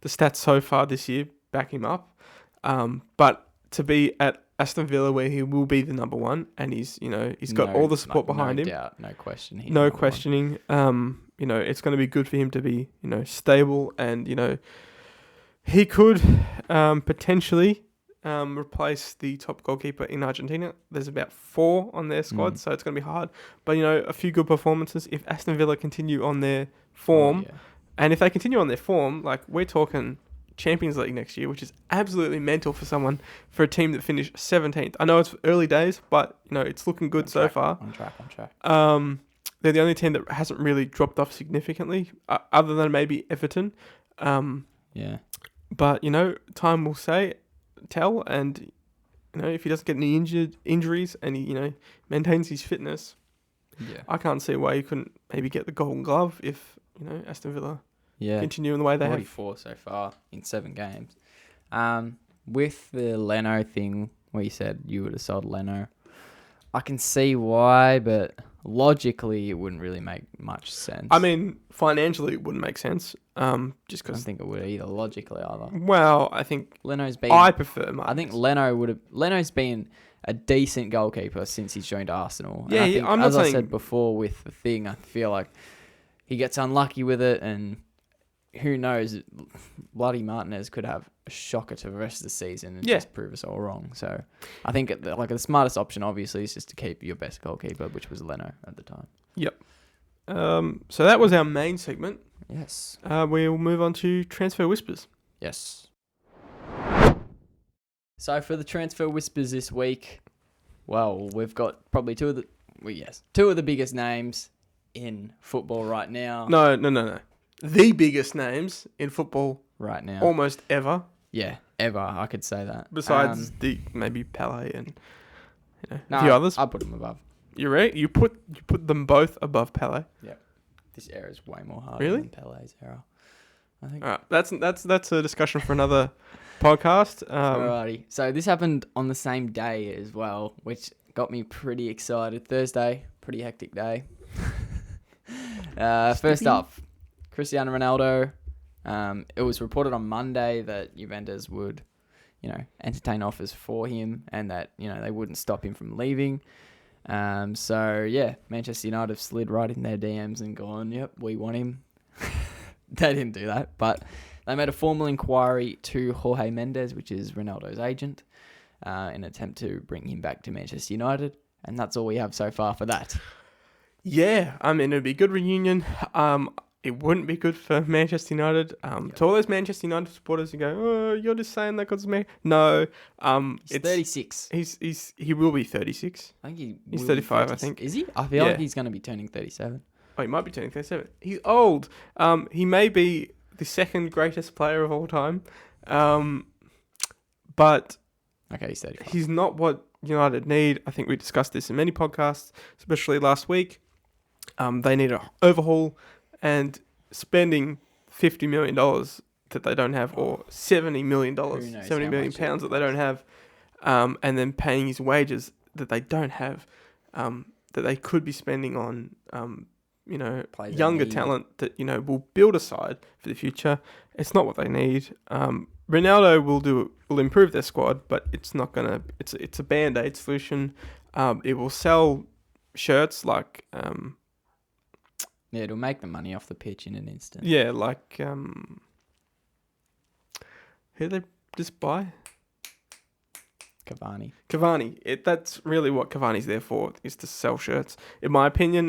S1: the stats so far this year back him up. But to be at Aston Villa, where he will be the number one, and he's got all the support behind him.
S2: Doubt, no question.
S1: No questioning. It's going to be good for him to be stable, and he could potentially replace the top goalkeeper in Argentina. There's about 4 on their squad, so it's going to be hard. But a few good performances. If Aston Villa continue on their form. And if they continue on their form, like we're talking Champions League next year, which is absolutely mental for a team that finished 17th. I know it's early days, but it's looking good so far.
S2: On track.
S1: They're the only team that hasn't really dropped off significantly, other than maybe Everton.
S2: Yeah.
S1: But time will tell, and if he doesn't get any injuries and he maintains his fitness, I can't see why he couldn't maybe get the Golden Glove if Aston Villa continue in the way they have.
S2: 44 so far in 7 games. With the Leno thing, where you said you would have sold Leno, I can see why, but logically it wouldn't really make much sense.
S1: I mean, financially it wouldn't make sense. Just
S2: I don't
S1: because.
S2: think it would either logically either.
S1: Well, I think
S2: Leno's been.
S1: I prefer.
S2: I think Leno's been a decent goalkeeper since he's joined Arsenal.
S1: Yeah,
S2: and I think,
S1: I'm not
S2: as I
S1: saying-
S2: said before with the thing, I feel like he gets unlucky with it, and who knows, bloody Martinez could have a shocker to the rest of the season and just prove us all wrong. So I think the smartest option, obviously, is just to keep your best goalkeeper, which was Leno at the time.
S1: Yep. So that was our main segment.
S2: Yes.
S1: We'll move on to transfer whispers.
S2: Yes. So for the transfer whispers this week, well, we've got probably two of the biggest names in football right now.
S1: No. The biggest names in football
S2: Right now.
S1: almost ever.
S2: Yeah, ever. I could say that.
S1: Besides maybe Pele and a few others.
S2: I'll put them above.
S1: You're right. You put them both above Pele.
S2: Yeah. This era is way more harder
S1: Really?
S2: than Pele's era, I think.
S1: All right. That's a discussion for another podcast.
S2: Alrighty. So this happened on the same day as well, which got me pretty excited. Thursday, pretty hectic day. First up, Cristiano Ronaldo. It was reported on Monday that Juventus would, entertain offers for him and that, they wouldn't stop him from leaving. So yeah, Manchester United have slid right in their DMs and gone, yep, we want him. They didn't do that, but they made a formal inquiry to Jorge Mendes, which is Ronaldo's agent, in an attempt to bring him back to Manchester United. And that's all we have so far for that.
S1: Yeah, I mean, it'd be a good reunion. It wouldn't be good for Manchester United. To all those Manchester United supporters who go, "Oh, you're just saying that because of me." No,
S2: He's 36.
S1: He will be 36.
S2: I think
S1: He's 35. I think.
S2: Is he? I feel like he's going to be turning 37.
S1: Oh, he might be turning 37. He's old. He may be the second greatest player of all time, but
S2: Okay, he's 35.
S1: he's not what United need. I think we discussed this in many podcasts, especially last week. They need an overhaul. And spending $50 million that they don't have, or $70 million, £70 million pounds that they don't have, and then paying his wages that they don't have, that they could be spending on, younger talent that will build a side for the future. It's not what they need. Ronaldo will improve their squad, but it's not gonna. It's a band-aid solution. It will sell shirts like.
S2: Yeah, it'll make the money off the pitch in an instant.
S1: Yeah, like who did they just buy? Cavani. That's really what Cavani's there for, is to sell shirts. In my opinion,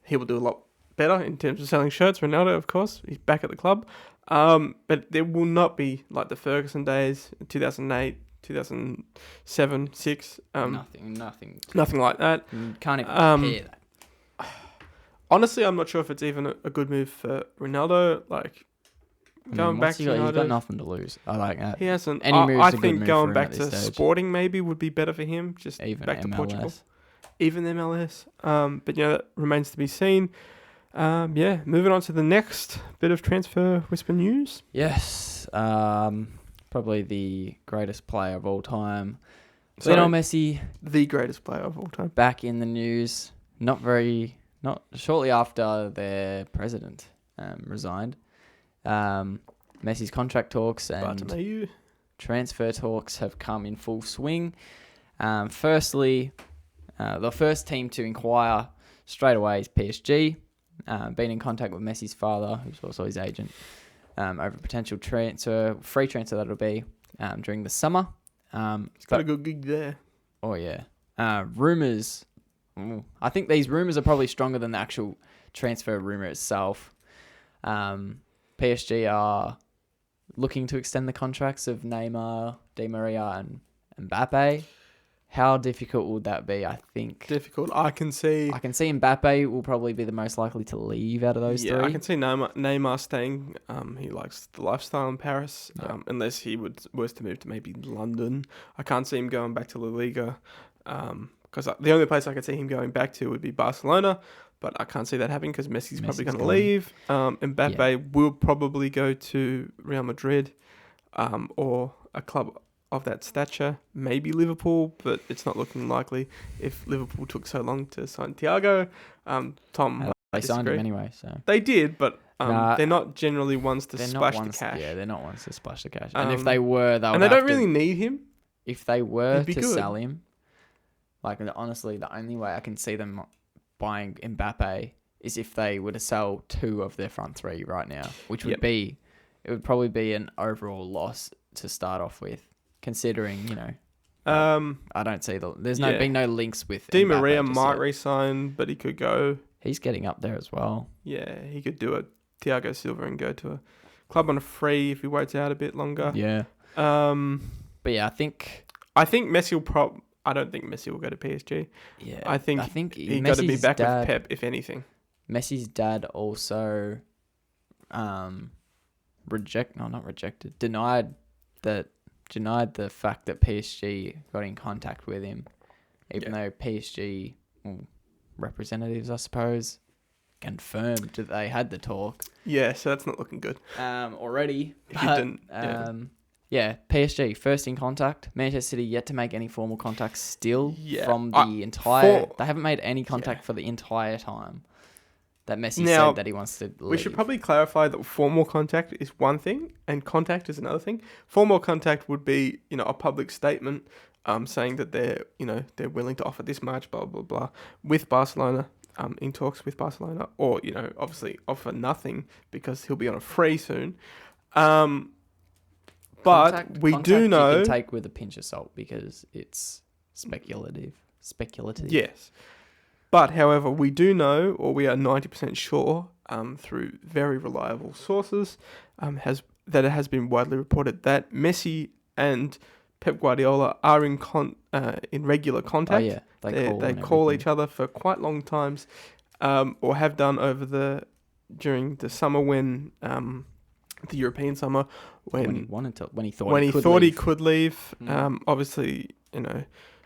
S1: he will do a lot better in terms of selling shirts. Ronaldo, of course, he's back at the club. But there will not be like the Ferguson days, 2008, 2007, 6. Nothing like that.
S2: You can't even compare that.
S1: Honestly, I'm not sure if it's even a good move for Ronaldo. Like, going back to United,
S2: he's got nothing to lose. I like that.
S1: He hasn't.
S2: Any move's
S1: I
S2: a good
S1: think
S2: move
S1: going
S2: for him
S1: back
S2: at
S1: to
S2: this stage.
S1: Sporting maybe would be better for him. Just
S2: Even
S1: back to
S2: MLS.
S1: Portugal. Even MLS. But that remains to be seen. Moving on to the next bit of transfer whisper news.
S2: Yes. Probably the greatest player of all time. Lionel Messi.
S1: The greatest player of all time.
S2: Back in the news. Not shortly after their president resigned. Messi's contract talks and transfer talks have come in full swing. Firstly, the first team to inquire straight away is PSG. Been in contact with Messi's father, who's also his agent, over potential free transfer that'll be during the summer.
S1: He's got a good gig there.
S2: Oh yeah. Rumours. I think these rumours are probably stronger than the actual transfer rumour itself. PSG are looking to extend the contracts of Neymar, Di Maria, and Mbappe. How difficult would that be? I think
S1: difficult. I can see
S2: Mbappe will probably be the most likely to leave out of those three.
S1: I can see Neymar staying. He likes the lifestyle in Paris. Unless he was to move to maybe London. I can't see him going back to La Liga. Because the only place I could see him going back to would be Barcelona, but I can't see that happening because Messi's probably going to leave. Mbappe will probably go to Real Madrid, or a club of that stature. Maybe Liverpool, but it's not looking likely if Liverpool took so long to sign Thiago. Tom,
S2: They signed him anyway, so
S1: they did, but
S2: Nah,
S1: they're not generally ones to
S2: they're
S1: splash
S2: not
S1: the
S2: ones.
S1: cash.
S2: Yeah, they're not ones to splash the cash. And if they were,
S1: and they don't really need him.
S2: If they were
S1: He'd be
S2: to
S1: good.
S2: sell him, like honestly, the only way I can see them buying Mbappe is if they were to sell 2 of their front 3 right now, which would be, it would probably be an overall loss to start off with, considering, you know, I don't see there's been no links with
S1: Di
S2: Mbappe
S1: Maria
S2: just
S1: might
S2: yet.
S1: resign, but he could go.
S2: He's getting up there as well.
S1: Yeah, he could do a Thiago Silva and go to a club on a free if he waits out a bit longer.
S2: Yeah. But yeah, I think
S1: Messi will I don't think Messi will go to PSG.
S2: Yeah.
S1: I think he got to be back with Pep, if anything.
S2: Messi's dad also denied the fact that PSG got in contact with him, even though PSG representatives, I suppose, confirmed that they had the talk.
S1: Yeah, so that's not looking good.
S2: Already.
S1: If you didn't,
S2: PSG first in contact. Manchester City yet to make any formal contact still from the they haven't made any contact for the entire time that Messi said that he wants to leave.
S1: We should probably clarify that formal contact is one thing and contact is another thing. Formal contact would be, a public statement saying that they're willing to offer this much, blah, blah, blah, with Barcelona, in talks with Barcelona, or, obviously offer nothing because he'll be on a free soon. But we do know...
S2: You can take with a pinch of salt because it's speculative.
S1: Yes. But, however, we do know, or we are 90% sure, through very reliable sources, that it has been widely reported that Messi and Pep Guardiola are in regular contact.
S2: Oh, yeah.
S1: They call each other for quite long times, or have done during the summer when... the European summer when
S2: he thought
S1: he could leave.
S2: Mm.
S1: Obviously,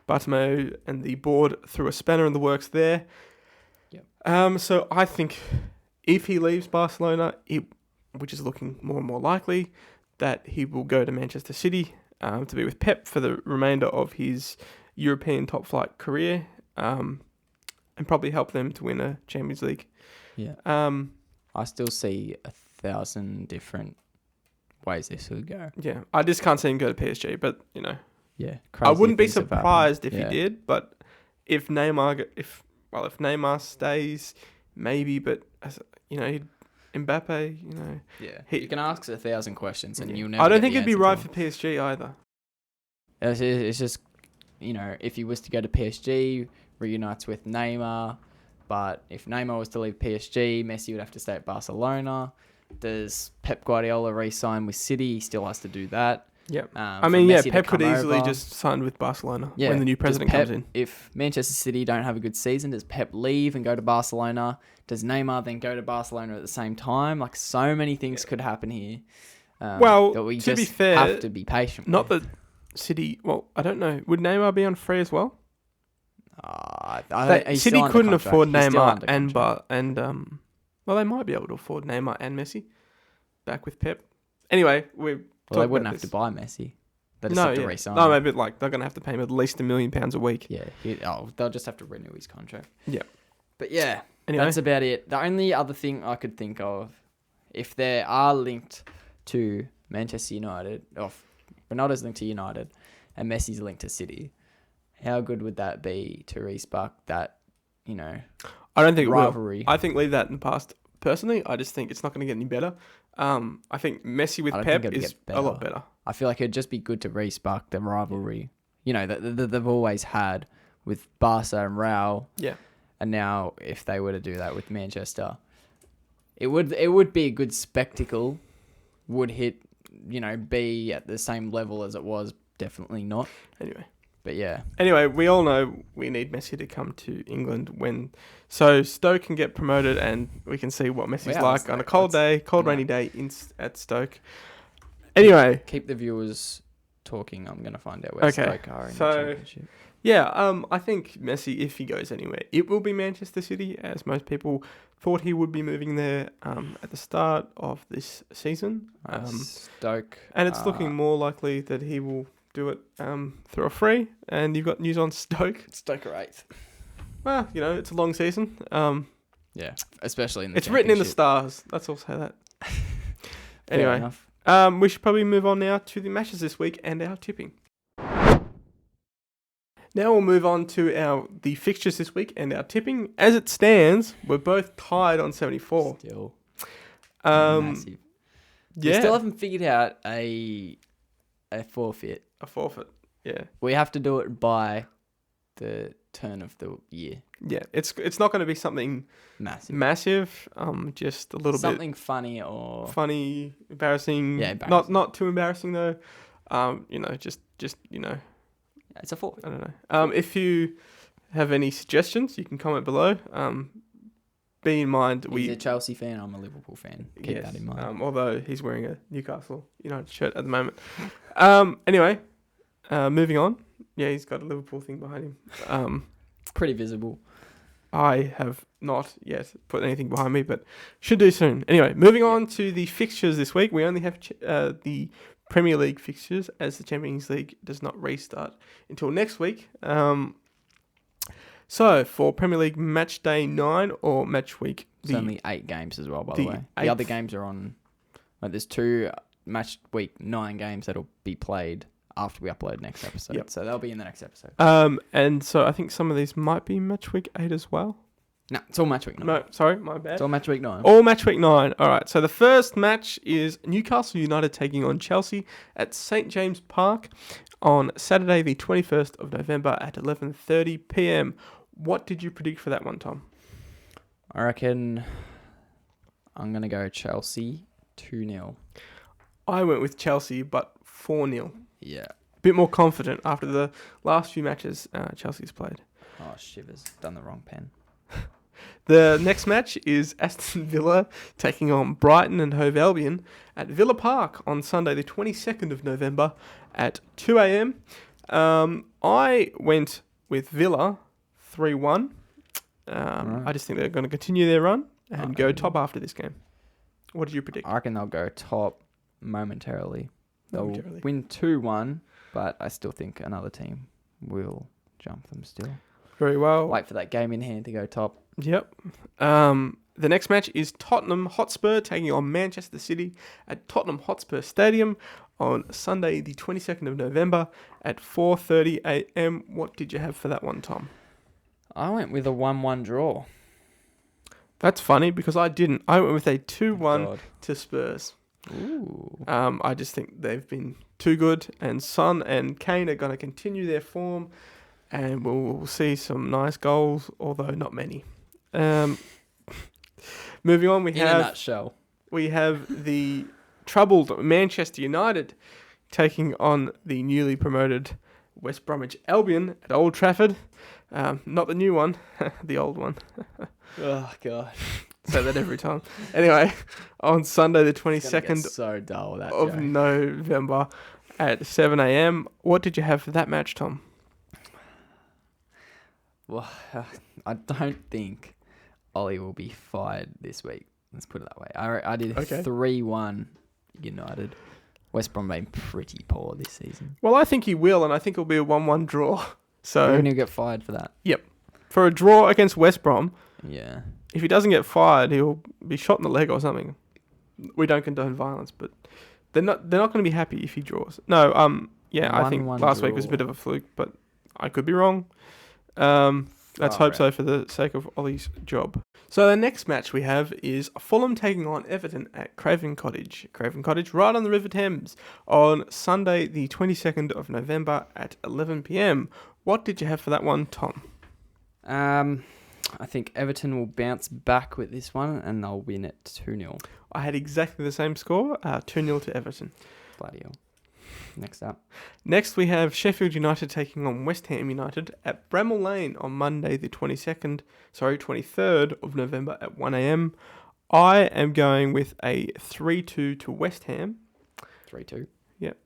S1: Bartomeu and the board threw a spanner in the works there.
S2: Yep.
S1: So I think if he leaves Barcelona, which is looking more and more likely, that he will go to Manchester City to be with Pep for the remainder of his European top flight career, and probably help them to win a Champions League.
S2: Yeah. I still see 1,000 different ways this would go.
S1: Yeah, I just can't see him go to PSG, but
S2: yeah,
S1: I wouldn't be surprised if he did. But if Neymar stays, maybe. But Mbappe,
S2: you can ask 1,000 questions and you'll never.
S1: I don't think it'd be right for PSG either.
S2: It's just if he was to go to PSG, reunites with Neymar. But if Neymar was to leave PSG, Messi would have to stay at Barcelona. Does Pep Guardiola re-sign with City? He still has to do that.
S1: Yeah.
S2: Pep
S1: could easily just sign with Barcelona when the new president comes in.
S2: If Manchester City don't have a good season, does Pep leave and go to Barcelona? Does Neymar then go to Barcelona at the same time? Like, so many things could happen here. That we
S1: to
S2: just
S1: be fair,
S2: have to be patient
S1: not
S2: with.
S1: that City... Well, I don't know. Would Neymar be on free as well? City couldn't afford Neymar they might be able to afford Neymar and Messi back with Pep. Anyway,
S2: they wouldn't have to buy Messi. They just have to re-sign.
S1: No, maybe they're going to have to pay him at least £1 million a week.
S2: Yeah, they'll just have to renew his contract.
S1: Yeah.
S2: But yeah, that's about it. The only other thing I could think of, if they are linked to Manchester United, or Ronaldo's linked to United, and Messi's linked to City, how good would that be to re-spark that,
S1: I don't think
S2: rivalry?
S1: I think leave that in the past. Personally, I just think it's not going to get any better. I think Messi with Pep is a lot better.
S2: I feel like it'd just be good to re-spark the rivalry, that they've always had with Barca and Real.
S1: Yeah.
S2: And now if they were to do that with Manchester, it would be a good spectacle. Would hit, be at the same level as it was? Definitely not. But yeah.
S1: Anyway, we all know we need Messi to come to England so Stoke can get promoted and we can see what Messi's like on a rainy day at Stoke. Anyway.
S2: Keep the viewers talking. I'm going to find out where Stoke are in the Championship.
S1: Yeah, I think Messi, if he goes anywhere, it will be Manchester City, as most people thought he would be moving there at the start of this season.
S2: Stoke.
S1: And it's looking more likely that he will do it through a free. And you've got news on Stoke.
S2: Stoke are 8th.
S1: Well, it's a long season.
S2: Yeah, especially in the
S1: It's written in the
S2: Championship.
S1: stars. Let's all say that.
S2: Fair
S1: Anyway,
S2: enough.
S1: we should probably move on now to the matches this week and our tipping. Now we'll move on to the fixtures this week and our tipping. As it stands, we're both tied on 74.
S2: Still
S1: Yeah,
S2: massive. We still haven't figured out a forfeit.
S1: a forfeit. Yeah,
S2: We have to do it by the turn of the year.
S1: yeah. It's not going to be something massive. Just a little
S2: something funny or
S1: bit funny, embarrassing.
S2: Yeah, embarrassing.
S1: Not too embarrassing though. Just
S2: it's a forfeit.
S1: I don't know. If you have any suggestions, you can comment below. Be in mind
S2: He's a Chelsea fan. I'm a Liverpool fan. Keep that in mind.
S1: Although he's wearing a Newcastle United shirt at the moment. Anyway, moving on. Yeah, he's got a Liverpool thing behind him.
S2: Pretty visible.
S1: I have not yet put anything behind me, but should do soon. Anyway, moving on to the fixtures this week. We only have the Premier League fixtures, as the Champions League does not restart until next week. So, for Premier League match day 9 or match week...
S2: It's only 8 games as well, by the way. The other games are on... there's 2 match week 9 games that'll be played after we upload next episode.
S1: Yep.
S2: So they'll be in the next episode.
S1: And so I think some of these might be match week 8 as well.
S2: No, it's all match week 9.
S1: No, sorry, my bad.
S2: It's all match week 9.
S1: All match week 9. All right, so the first match is Newcastle United taking on Chelsea at St. James Park on Saturday the 21st of November at 11:30 p.m. What did you predict for that one, Tom?
S2: I reckon I'm going to go Chelsea 2-0.
S1: I went with Chelsea, but 4-0.
S2: Yeah.
S1: Bit more confident after the last few matches Chelsea's played.
S2: Oh, shivers. Done the wrong pen.
S1: The next match is Aston Villa taking on Brighton and Hove Albion at Villa Park on Sunday the 22nd of November at 2 a.m. I went with Villa 3-1.
S2: Right.
S1: I just think they're going to continue their run and go top after this game. What did you predict?
S2: I reckon they'll go top momentarily. They'll win 2-1, but I still think another team will jump them still.
S1: Very well.
S2: Wait for that game in hand to go top.
S1: Yep. The next match is Tottenham Hotspur taking on Manchester City at Tottenham Hotspur Stadium on Sunday the 22nd of November at 4:30 a.m. What did you have for that one, Tom?
S2: I went with a 1-1 draw.
S1: That's funny because I didn't. I went with a 2-1 to Spurs.
S2: Ooh.
S1: I just think they've been too good, and Son and Kane are going to continue their form, and we'll see some nice goals, although not many. Moving on,
S2: In a nutshell.
S1: we have the troubled Manchester United taking on the newly promoted West Bromwich Albion at Old Trafford. Not the new one, the old one.
S2: Oh, God.
S1: Say that every time. Anyway, on Sunday the 22nd
S2: so dull, that
S1: of November at 7 a.m. What did you have for that match, Tom?
S2: Well, I don't think Ollie will be fired this week. Let's put it that way. I did 3-1 United. West Brom been pretty poor this season.
S1: Well, I think he will, and I think it'll be a 1-1 draw. So
S2: You're going to get fired for that?
S1: Yep. For a draw against West Brom,
S2: yeah.
S1: If he doesn't get fired, he'll be shot in the leg or something. We don't condone violence, but they're not going to be happy if he draws. No, I think last week was a bit of a fluke, but I could be wrong. Let's hope so for the sake of Ollie's job. So the next match we have is Fulham taking on Everton at Craven Cottage. Craven Cottage, right on the River Thames, on Sunday the 22nd of November at 11 p.m. What did you have for that one, Tom?
S2: I think Everton will bounce back with this one and they'll win it 2-0.
S1: I had exactly the same score, 2-0 to Everton.
S2: Bloody hell. Next up.
S1: Next we have Sheffield United taking on West Ham United at Bramall Lane on Monday the 23rd of November at 1 a.m. I am going with a 3-2 to West Ham.
S2: 3-2?
S1: Yep.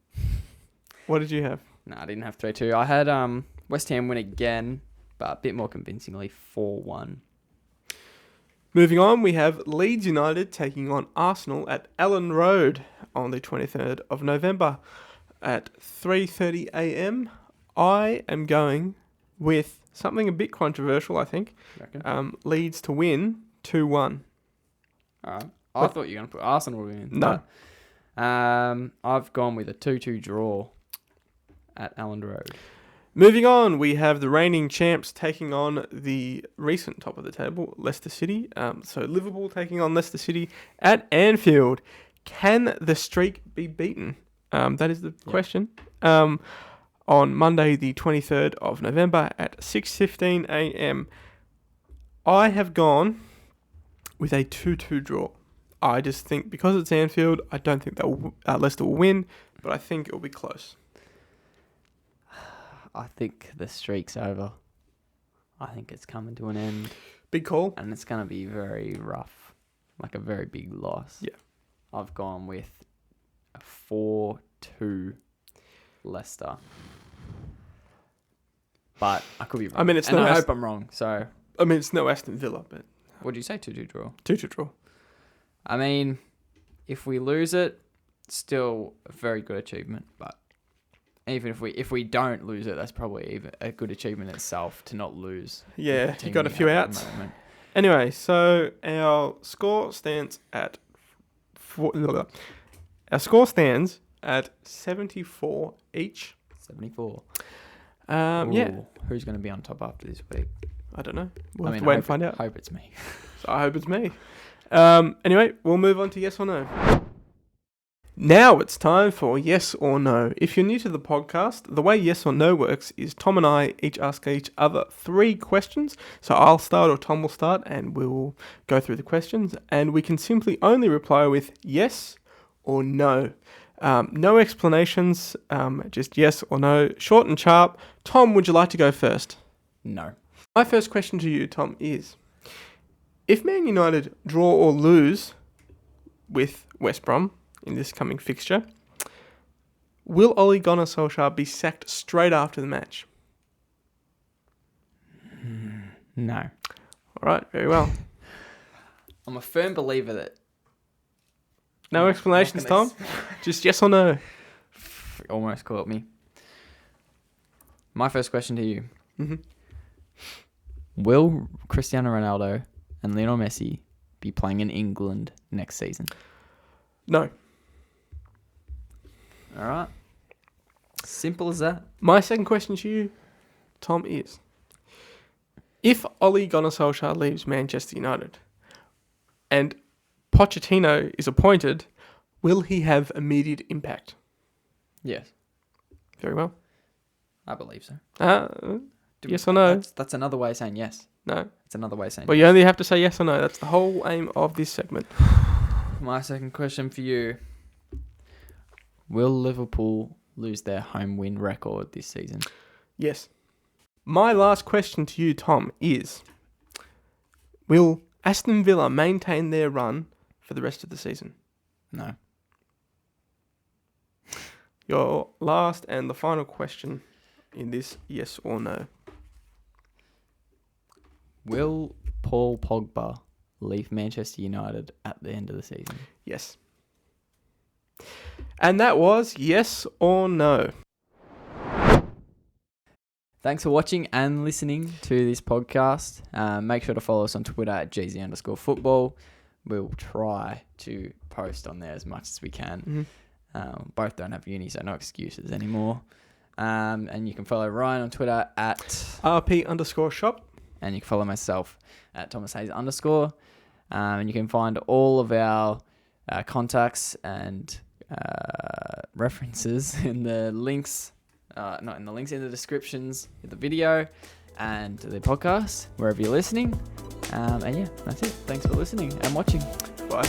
S1: What did you have?
S2: No, I didn't have 3-2. I had West Ham win again, but a bit more convincingly, 4-1.
S1: Moving on, we have Leeds United taking on Arsenal at Ellen Road on the 23rd of November. at 3:30 a.m. I am going with something a bit controversial, I think. Leeds to win 2-1.
S2: All right. I thought you were going to put Arsenal in.
S1: No.
S2: I've gone with a 2-2 draw at Allen Road.
S1: Moving on, we have the reigning champs taking on the recent top of the table, Leicester City. So Liverpool taking on Leicester City at Anfield. Can the streak be beaten? That is the question. On Monday, the 23rd of November at 6:15 a.m. I have gone with a 2-2 draw. I just think because it's Anfield, I don't think that Leicester will win, but I think it will be close.
S2: I think the streak's over. I think it's coming to an end.
S1: Big call.
S2: And it's going to be very rough. Like a very big loss.
S1: Yeah.
S2: I've gone with a 4-2 Leicester. But I could be wrong.
S1: I mean, it's
S2: and
S1: no
S2: I hope I'm wrong. So,
S1: I mean, it's no Aston Villa, but
S2: what do you say? 2-2 draw?
S1: 2-2 draw.
S2: I mean, if we lose it, still a very good achievement. But even if we don't lose it, that's probably even a good achievement itself to not lose.
S1: Yeah, you got a few outs. Anyway, so our score stands at 74 each.
S2: 74.
S1: Yeah.
S2: Who's going to be on top after this week?
S1: I don't know. We'll have to wait and find out.
S2: I hope it's me.
S1: So I hope it's me. Anyway, we'll move on to yes or no. Now it's time for yes or no. If you're new to the podcast, the way yes or no works is Tom and I each ask each other 3 questions. So I'll start or Tom will start and we'll go through the questions. And we can simply only reply with yes or no. No explanations, just yes or no. Short and sharp. Tom, would you like to go first?
S2: No.
S1: My first question to you, Tom, is if Man United draw or lose with West Brom in this coming fixture, will Ole Gunnar Solskjaer be sacked straight after the match?
S2: No.
S1: All right, very well.
S2: I'm a firm believer that...
S1: No explanations, Tom? Just yes or no?
S2: Almost caught me. My first question to you.
S1: Mm-hmm.
S2: Will Cristiano Ronaldo and Lionel Messi be playing in England next season?
S1: No.
S2: All right. Simple as that.
S1: My second question to you, Tom, is if Ole Gunnar Solskjaer leaves Manchester United and Pochettino is appointed, will he have immediate impact?
S2: Yes.
S1: Very well.
S2: I believe so.
S1: Yes or no?
S2: That's another way of saying yes.
S1: No.
S2: It's another way of saying
S1: well,
S2: yes.
S1: You only have to say yes or no. That's the whole aim of this segment.
S2: My second question for you. Will Liverpool lose their home win record this season?
S1: Yes. My last question to you, Tom, is will Aston Villa maintain their run for the rest of the season?
S2: No.
S1: Your last and the final question in this yes or no.
S2: Will Paul Pogba leave Manchester United at the end of the season?
S1: Yes. And that was yes or no.
S2: Thanks for watching and listening to this podcast. Make sure to follow us on Twitter at gz_football. We'll try to post on there as much as we can.
S1: Mm-hmm.
S2: Both don't have uni, so no excuses anymore. And you can follow Ryan on Twitter at
S1: RP_shop.
S2: And you can follow myself at Thomas Hayes _. And you can find all of our contacts and references in the links, not in the links, in the descriptions of the video and the podcast, wherever you're listening. And yeah, that's it. Thanks for listening and watching.
S1: Bye.